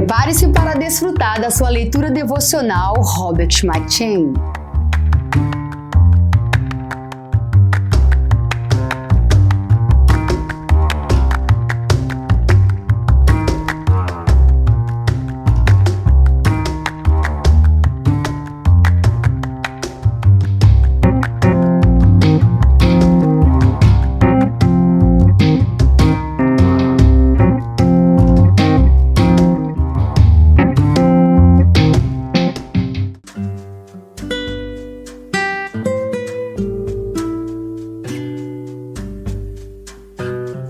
Prepare-se para desfrutar da sua leitura devocional Robert McChain.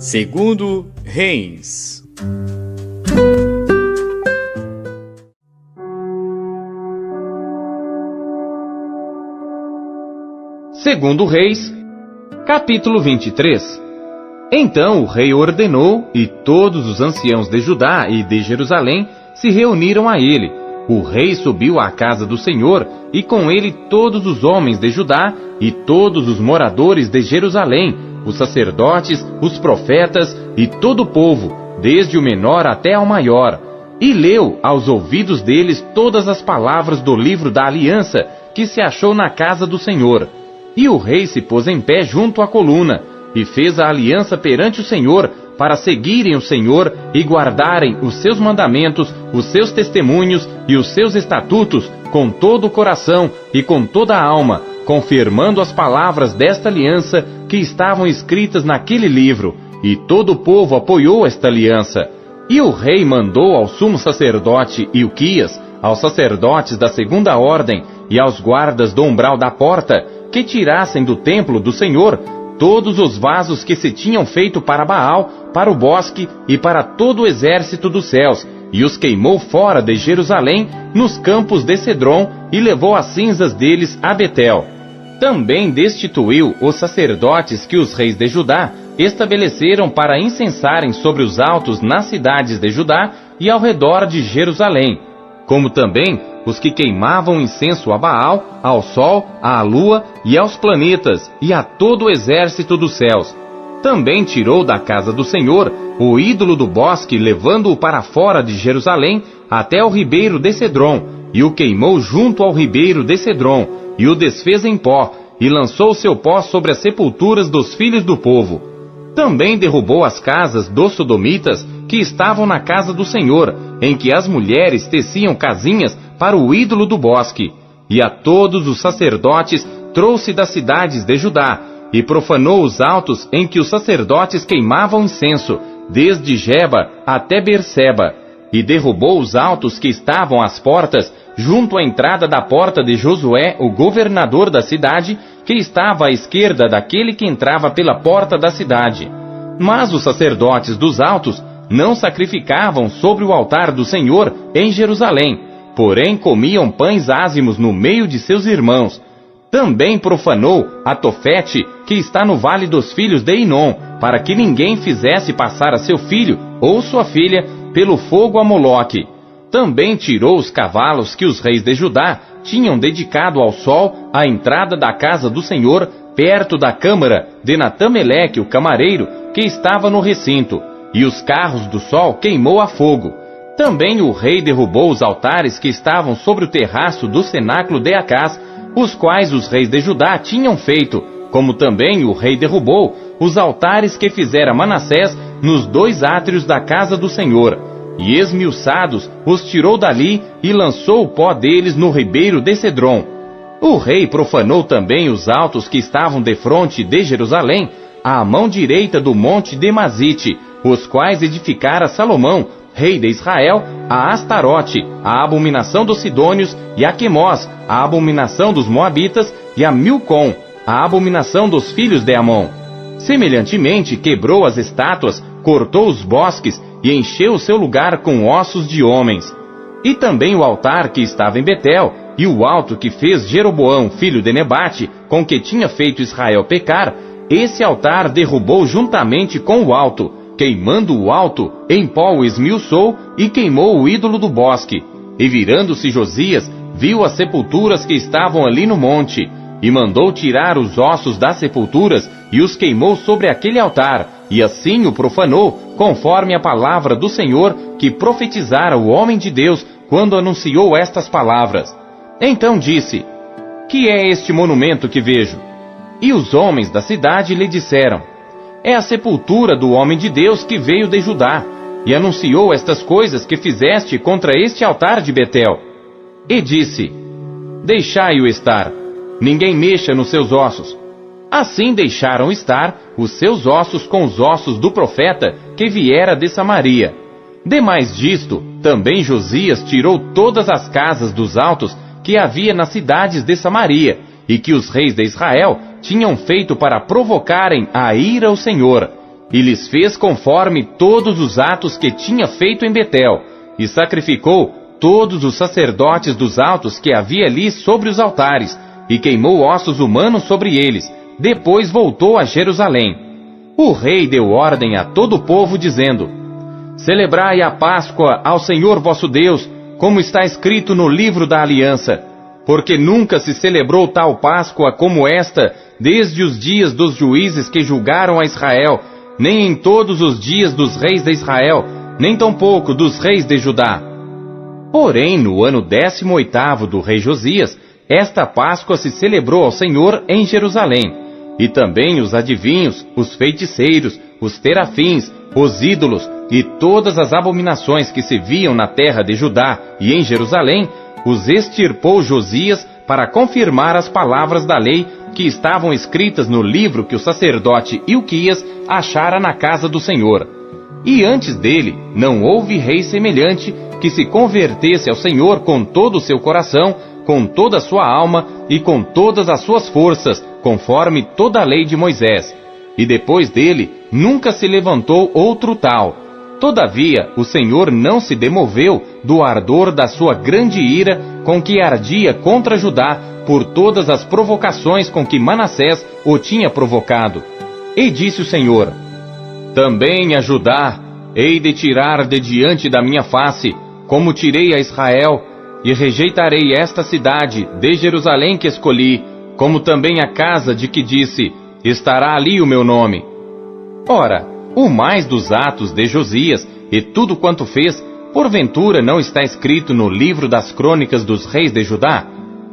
Segundo Reis. Segundo Reis, capítulo 23. Então o rei ordenou, e todos os anciãos de Judá e de Jerusalém se reuniram a ele. O rei subiu à casa do Senhor, e com ele todos os homens de Judá e todos os moradores de Jerusalém, os sacerdotes, os profetas e todo o povo, desde o menor até ao maior, e leu aos ouvidos deles todas as palavras do livro da aliança que se achou na casa do Senhor. E o rei se pôs em pé junto à coluna, e fez a aliança perante o Senhor, para seguirem o Senhor e guardarem os seus mandamentos, os seus testemunhos e os seus estatutos com todo o coração e com toda a alma, confirmando as palavras desta aliança que estavam escritas naquele livro, e todo o povo apoiou esta aliança. E o rei mandou ao sumo sacerdote Ilquias, aos sacerdotes da segunda ordem e aos guardas do umbral da porta, que tirassem do templo do Senhor todos os vasos que se tinham feito para Baal, para o bosque e para todo o exército dos céus, e os queimou fora de Jerusalém, nos campos de Cedron, e levou as cinzas deles a Betel. Também destituiu os sacerdotes que os reis de Judá estabeleceram para incensarem sobre os altos nas cidades de Judá e ao redor de Jerusalém, como também os que queimavam incenso a Baal, ao sol, à lua e aos planetas e a todo o exército dos céus. Também tirou da casa do Senhor o ídolo do bosque, levando-o para fora de Jerusalém até o ribeiro de Cedron, e o queimou junto ao ribeiro de Cedron, e o desfez em pó, e lançou seu pó sobre as sepulturas dos filhos do povo. Também derrubou as casas dos sodomitas que estavam na casa do Senhor, em que as mulheres teciam casinhas para o ídolo do bosque. E a todos os sacerdotes trouxe das cidades de Judá, e profanou os altos em que os sacerdotes queimavam incenso, desde Geba até Berseba. E derrubou os altos que estavam às portas, junto à entrada da porta de Josué, o governador da cidade, que estava à esquerda daquele que entrava pela porta da cidade. Mas os sacerdotes dos altos não sacrificavam sobre o altar do Senhor em Jerusalém, porém comiam pães ázimos no meio de seus irmãos. Também profanou a Tofete, que está no vale dos filhos de Inom, para que ninguém fizesse passar a seu filho ou sua filha pelo fogo a Moloque. Também tirou os cavalos que os reis de Judá tinham dedicado ao sol à entrada da casa do Senhor, perto da câmara de Natameleque, o camareiro, que estava no recinto, e os carros do sol queimou a fogo. Também o rei derrubou os altares que estavam sobre o terraço do cenáculo de Acás, os quais os reis de Judá tinham feito, como também o rei derrubou os altares que fizera Manassés nos 2 átrios da casa do Senhor, e esmiuçados os tirou dali e lançou o pó deles no ribeiro de Cedron. O rei profanou também os altos que estavam defronte de Jerusalém, à mão direita do monte Demazite, os quais edificara Salomão, rei de Israel, a Astarote, a abominação dos Sidônios, e a Quemós, a abominação dos Moabitas, e a Milcom, a abominação dos filhos de Amon. Semelhantemente, quebrou as estátuas, cortou os bosques, e encheu o seu lugar com ossos de homens. E também o altar que estava em Betel, e o alto que fez Jeroboão, filho de Nebate, com que tinha feito Israel pecar, esse altar derrubou juntamente com o alto, queimando o alto, em pó o esmiuçou e queimou o ídolo do bosque. E virando-se Josias, viu as sepulturas que estavam ali no monte, e mandou tirar os ossos das sepulturas e os queimou sobre aquele altar, e assim o profanou, conforme a palavra do Senhor que profetizara o homem de Deus quando anunciou estas palavras. Então disse: que é este monumento que vejo? E os homens da cidade lhe disseram: é a sepultura do homem de Deus que veio de Judá, e anunciou estas coisas que fizeste contra este altar de Betel. E disse: deixai-o estar, ninguém mexa nos seus ossos. Assim deixaram estar os seus ossos com os ossos do profeta que viera de Samaria. Demais disto, também Josias tirou todas as casas dos altos que havia nas cidades de Samaria, e que os reis de Israel tinham feito para provocarem a ira ao Senhor, e lhes fez conforme todos os atos que tinha feito em Betel, e sacrificou todos os sacerdotes dos altos que havia ali sobre os altares, e queimou ossos humanos sobre eles. Depois voltou a Jerusalém. O rei deu ordem a todo o povo, dizendo: celebrai a Páscoa ao Senhor vosso Deus, como está escrito no livro da aliança, porque nunca se celebrou tal Páscoa como esta, desde os dias dos juízes que julgaram a Israel, nem em todos os dias dos reis de Israel, nem tampouco dos reis de Judá. Porém, no ano 18º do rei Josias, esta Páscoa se celebrou ao Senhor em Jerusalém. E também os adivinhos, os feiticeiros, os terafins, os ídolos e todas as abominações que se viam na terra de Judá e em Jerusalém, os extirpou Josias para confirmar as palavras da lei que estavam escritas no livro que o sacerdote Ilquias achara na casa do Senhor. E antes dele não houve rei semelhante que se convertesse ao Senhor com todo o seu coração, com toda a sua alma e com todas as suas forças, conforme toda a lei de Moisés. E depois dele nunca se levantou outro tal. Todavia o Senhor não se demoveu do ardor da sua grande ira com que ardia contra Judá por todas as provocações com que Manassés o tinha provocado. E disse o Senhor: também a Judá hei de tirar de diante da minha face, como tirei a Israel, e rejeitarei esta cidade de Jerusalém que escolhi, como também a casa de que disse: estará ali o meu nome. Ora, o mais dos atos de Josias, e tudo quanto fez, porventura não está escrito no livro das crônicas dos reis de Judá?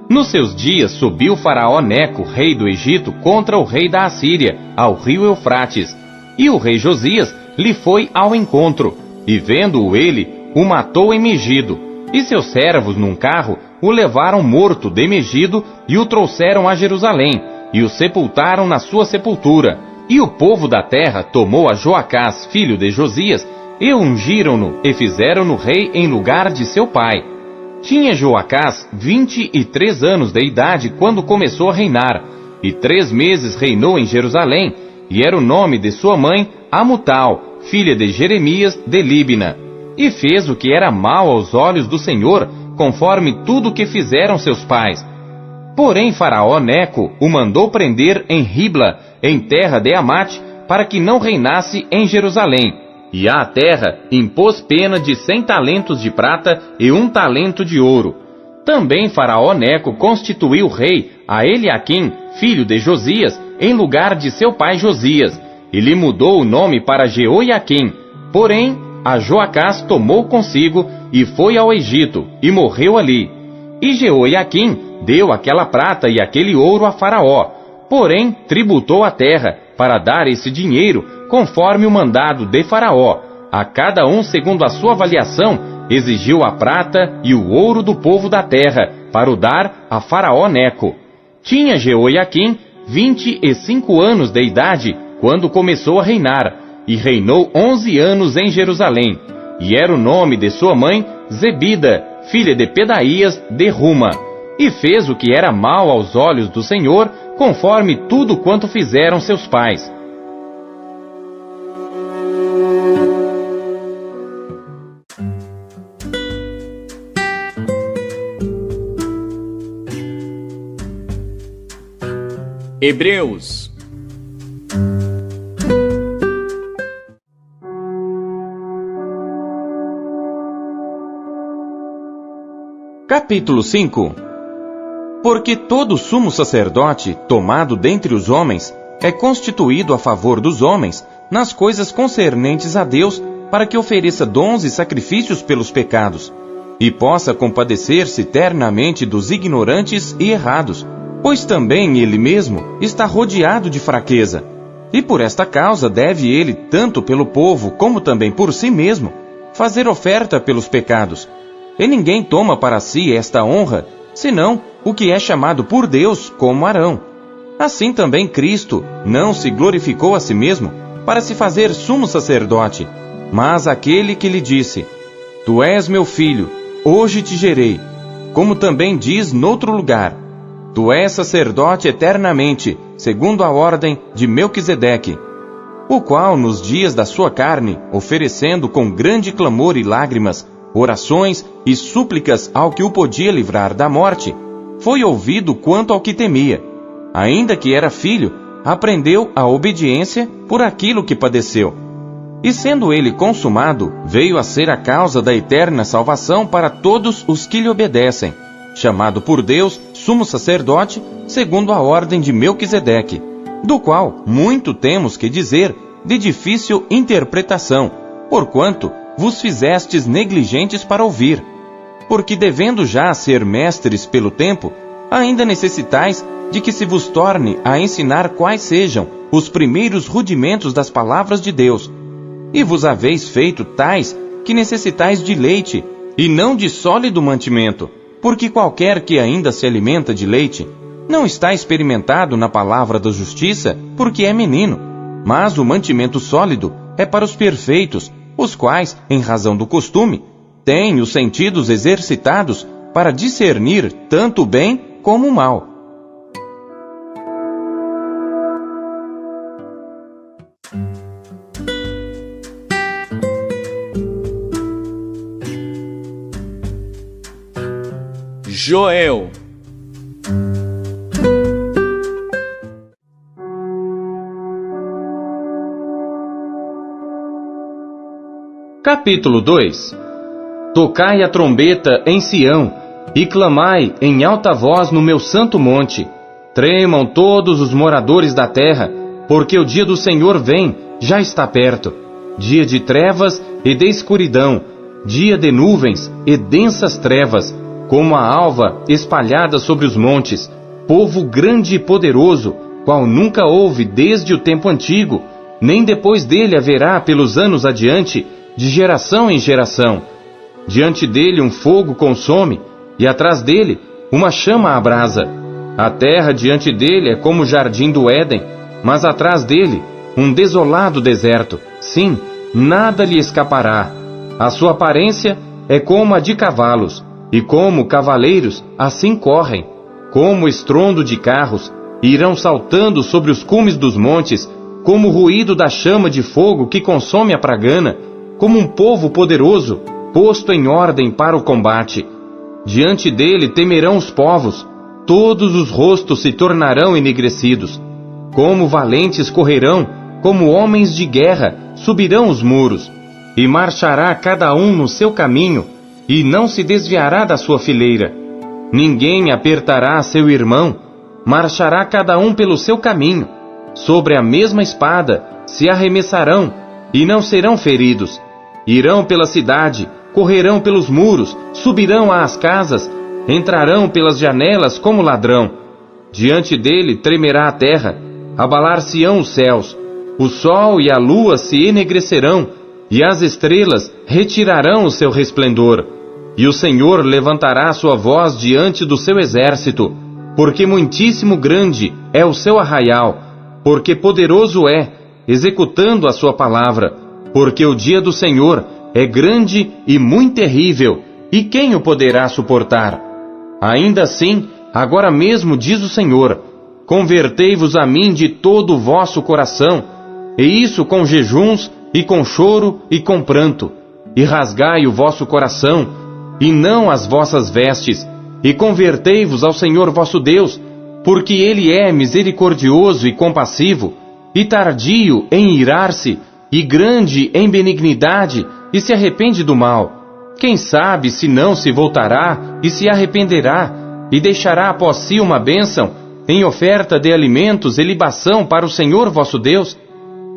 Nos seus dias subiu Faraó Neco, rei do Egito, contra o rei da Assíria, ao rio Eufrates. E o rei Josias lhe foi ao encontro, e vendo-o ele, o matou em Megido. E seus servos num carro o levaram morto de Megido e o trouxeram a Jerusalém, e o sepultaram na sua sepultura. E o povo da terra tomou a Joacás, filho de Josias, e ungiram-no, e fizeram-no rei em lugar de seu pai. Tinha Joacás 23 anos de idade quando começou a reinar, e 3 meses reinou em Jerusalém, e era o nome de sua mãe Amutal, filha de Jeremias de Líbina. E fez o que era mal aos olhos do Senhor, conforme tudo o que fizeram seus pais. Porém Faraó Neco o mandou prender em Ribla, em terra de Amate, para que não reinasse em Jerusalém. E à terra impôs pena de 100 talentos de prata e 1 talento de ouro. Também Faraó Neco constituiu rei a Eliaquim, filho de Josias, em lugar de seu pai Josias, e lhe mudou o nome para Jeoiaquim. Porém a Joacás tomou consigo e foi ao Egito, e morreu ali. E Jeoiaquim deu aquela prata e aquele ouro a Faraó, porém tributou a terra, para dar esse dinheiro, conforme o mandado de Faraó. A cada um segundo a sua avaliação, exigiu a prata e o ouro do povo da terra, para o dar a Faraó Neco. Tinha Jeoiaquim 25 anos de idade, quando começou a reinar, e reinou 11 anos em Jerusalém, e era o nome de sua mãe Zebida, filha de Pedaías de Ruma, e fez o que era mal aos olhos do Senhor, conforme tudo quanto fizeram seus pais. Hebreus. Capítulo 5. Porque todo sumo sacerdote, tomado dentre os homens, é constituído a favor dos homens, nas coisas concernentes a Deus, para que ofereça dons e sacrifícios pelos pecados, e possa compadecer-se ternamente dos ignorantes e errados, pois também ele mesmo está rodeado de fraqueza. E por esta causa deve ele, tanto pelo povo como também por si mesmo, fazer oferta pelos pecados. E ninguém toma para si esta honra, senão o que é chamado por Deus como Arão. Assim também Cristo não se glorificou a si mesmo para se fazer sumo sacerdote, mas aquele que lhe disse: Tu és meu filho, hoje te gerei. Como também diz noutro lugar: Tu és sacerdote eternamente, segundo a ordem de Melquisedeque, o qual nos dias da sua carne, oferecendo com grande clamor e lágrimas, orações e súplicas ao que o podia livrar da morte, foi ouvido quanto ao que temia. Ainda que era filho, aprendeu a obediência por aquilo que padeceu. E sendo ele consumado, veio a ser a causa da eterna salvação para todos os que lhe obedecem, chamado por Deus sumo sacerdote, segundo a ordem de Melquisedeque, do qual muito temos que dizer, de difícil interpretação, porquanto vos fizestes negligentes para ouvir. Porque devendo já ser mestres pelo tempo, ainda necessitais de que se vos torne a ensinar quais sejam os primeiros rudimentos das palavras de Deus. E vos haveis feito tais que necessitais de leite, e não de sólido mantimento, porque qualquer que ainda se alimenta de leite, não está experimentado na palavra da justiça, porque é menino. Mas o mantimento sólido é para os perfeitos, os quais, em razão do costume, têm os sentidos exercitados para discernir tanto o bem como o mal. Joel. Capítulo 2. Tocai a trombeta em Sião, e clamai em alta voz no meu santo monte. Tremam todos os moradores da terra, porque o dia do Senhor vem, já está perto. Dia de trevas e de escuridão, dia de nuvens e densas trevas, como a alva espalhada sobre os montes, povo grande e poderoso, qual nunca houve desde o tempo antigo, nem depois dele haverá pelos anos adiante, de geração em geração. Diante dele um fogo consome, e atrás dele uma chama abrasa. A terra diante dele é como o jardim do Éden, mas atrás dele um desolado deserto. Sim, nada lhe escapará. A sua aparência é como a de cavalos, e como cavaleiros assim correm. Como estrondo de carros, irão saltando sobre os cumes dos montes, como o ruído da chama de fogo que consome a pragana, como um povo poderoso, posto em ordem para o combate. Diante dele temerão os povos, todos os rostos se tornarão enegrecidos. Como valentes correrão, como homens de guerra subirão os muros, e marchará cada um no seu caminho, e não se desviará da sua fileira. Ninguém apertará seu irmão, marchará cada um pelo seu caminho. Sobre a mesma espada se arremessarão, e não serão feridos. Irão pela cidade, correrão pelos muros, subirão às casas, entrarão pelas janelas como ladrão. Diante dele tremerá a terra, abalar-se-ão os céus. O sol e a lua se enegrecerão, e as estrelas retirarão o seu resplendor. E o Senhor levantará sua voz diante do seu exército, porque muitíssimo grande é o seu arraial, porque poderoso é, executando a sua palavra, porque o dia do Senhor é grande e muito terrível, e quem o poderá suportar? Ainda assim, agora mesmo diz o Senhor: convertei-vos a mim de todo o vosso coração, e isso com jejuns, e com choro, e com pranto, e rasgai o vosso coração, e não as vossas vestes, e convertei-vos ao Senhor vosso Deus, porque Ele é misericordioso e compassivo, e tardio em irar-se, e grande em benignidade, e se arrepende do mal. Quem sabe se não se voltará e se arrependerá, e deixará após si uma bênção, em oferta de alimentos e libação para o Senhor vosso Deus?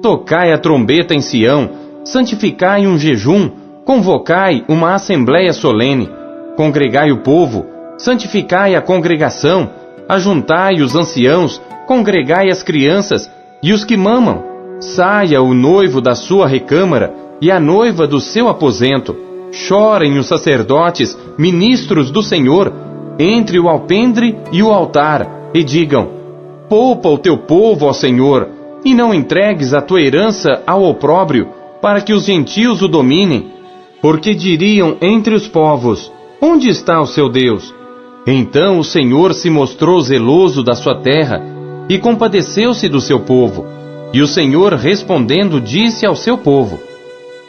Tocai a trombeta em Sião, santificai um jejum, convocai uma assembléia solene, congregai o povo, santificai a congregação, ajuntai os anciãos, congregai as crianças e os que mamam. Saia o noivo da sua recâmara e a noiva do seu aposento. Chorem os sacerdotes, ministros do Senhor, entre o alpendre e o altar, e digam: poupa o teu povo, ó Senhor, e não entregues a tua herança ao opróbrio, para que os gentios o dominem. Porque diriam entre os povos: onde está o seu Deus? Então o Senhor se mostrou zeloso da sua terra, e compadeceu-se do seu povo. E o Senhor respondendo disse ao seu povo: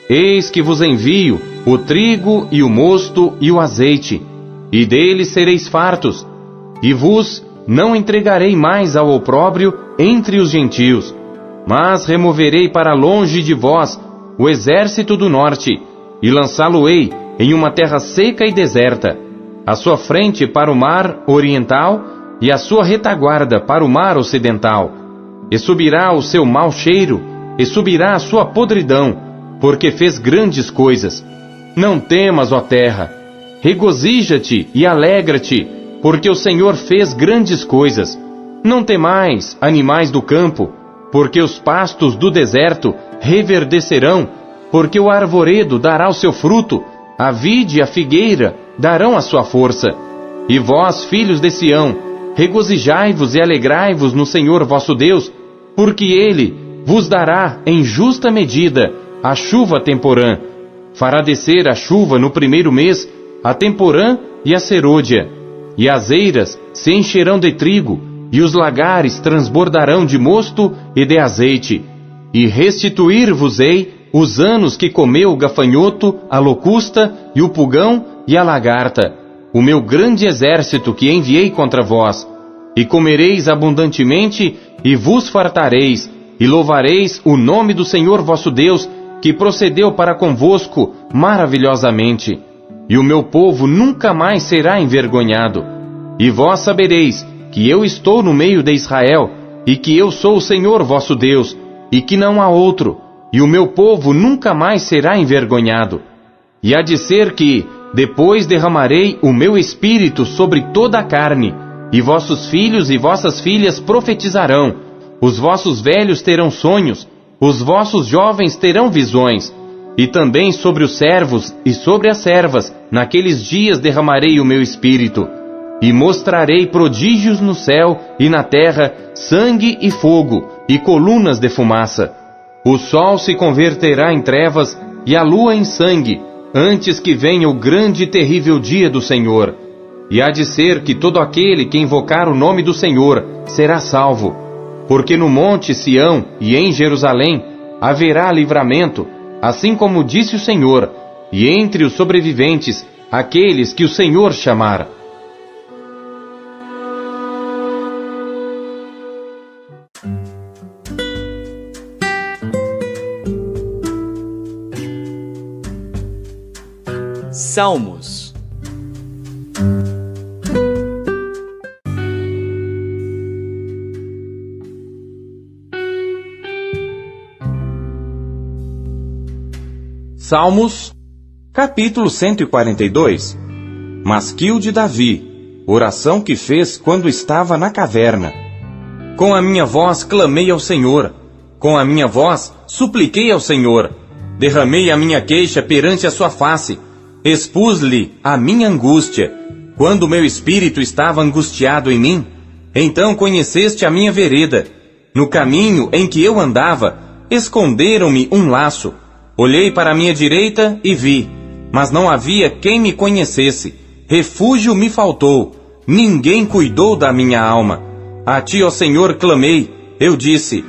eis que vos envio o trigo e o mosto e o azeite, e deles sereis fartos, e vos não entregarei mais ao opróbrio entre os gentios, mas removerei para longe de vós o exército do norte, e lançá-lo-ei em uma terra seca e deserta, a sua frente para o mar oriental, e a sua retaguarda para o mar ocidental. E subirá o seu mau cheiro, e subirá a sua podridão, porque fez grandes coisas. Não temas, ó terra, regozija-te e alegra-te, porque o Senhor fez grandes coisas. Não temais, animais do campo, porque os pastos do deserto reverdecerão, porque o arvoredo dará o seu fruto, a vide e a figueira darão a sua força. E vós, filhos de Sião, regozijai-vos e alegrai-vos no Senhor vosso Deus, porque Ele vos dará em justa medida a chuva temporã. Fará descer a chuva no primeiro mês, a temporã e a serôdia. E as eiras se encherão de trigo, e os lagares transbordarão de mosto e de azeite. E restituir-vos-ei os anos que comeu o gafanhoto, a locusta e o pulgão e a lagarta, o meu grande exército que enviei contra vós. E comereis abundantemente, e vos fartareis, e louvareis o nome do Senhor vosso Deus, que procedeu para convosco maravilhosamente. E o meu povo nunca mais será envergonhado. E vós sabereis que eu estou no meio de Israel, e que eu sou o Senhor vosso Deus, e que não há outro, e o meu povo nunca mais será envergonhado. E há de ser que, depois derramarei o meu espírito sobre toda a carne, e vossos filhos e vossas filhas profetizarão, os vossos velhos terão sonhos, os vossos jovens terão visões, e também sobre os servos e sobre as servas, naqueles dias derramarei o meu espírito, e mostrarei prodígios no céu e na terra, sangue e fogo, e colunas de fumaça. O sol se converterá em trevas, e a lua em sangue, antes que venha o grande e terrível dia do Senhor. E há de ser que todo aquele que invocar o nome do Senhor será salvo. Porque no monte Sião e em Jerusalém haverá livramento, assim como disse o Senhor, e entre os sobreviventes, aqueles que o Senhor chamar. Salmos. Salmos, capítulo 142. Masquil de Davi, oração que fez quando estava na caverna. Com a minha voz clamei ao Senhor, com a minha voz supliquei ao Senhor, derramei a minha queixa perante a sua face, expus-lhe a minha angústia, quando o meu espírito estava angustiado em mim. Então conheceste a minha vereda, no caminho em que eu andava, esconderam-me um laço. Olhei para a minha direita e vi, mas não havia quem me conhecesse. Refúgio me faltou, ninguém cuidou da minha alma. A ti, ó Senhor, clamei, eu disse,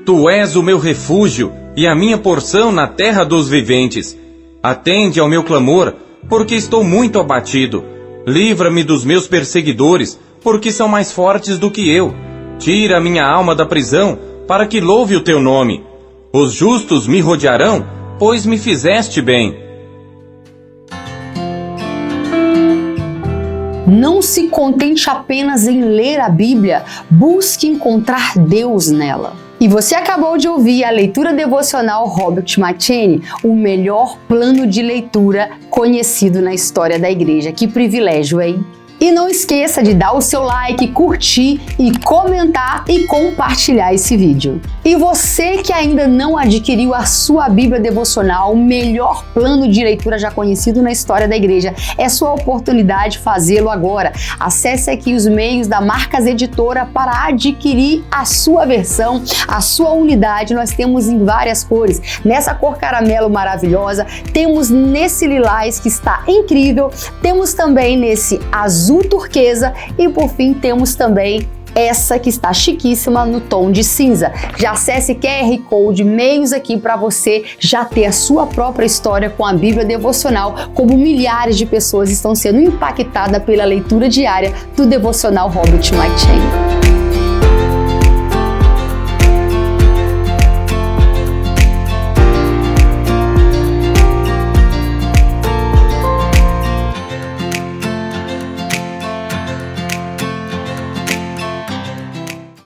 tu és o meu refúgio e a minha porção na terra dos viventes. Atende ao meu clamor, porque estou muito abatido. Livra-me dos meus perseguidores, porque são mais fortes do que eu. Tira a minha alma da prisão, para que louve o teu nome. Os justos me rodearão, pois me fizeste bem. Não se contente apenas em ler a Bíblia, busque encontrar Deus nela. E você acabou de ouvir a leitura devocional Robert McCheyne, o melhor plano de leitura conhecido na história da igreja. Que privilégio, hein? E não esqueça de dar o seu like, curtir e comentar e compartilhar esse vídeo. E você que ainda não adquiriu a sua Bíblia devocional, o melhor plano de leitura já conhecido na história da igreja, é sua oportunidade de fazê-lo agora. Acesse aqui os meios da Marcas Editora para adquirir a sua versão, a sua unidade. Nós temos em várias cores. Nessa cor caramelo maravilhosa, temos nesse lilás que está incrível, temos também nesse azul turquesa e por fim temos também essa que está chiquíssima no tom de cinza. Já acesse QR Code, meios aqui para você já ter a sua própria história com a Bíblia devocional, como milhares de pessoas estão sendo impactadas pela leitura diária do devocional Robert McCheyne.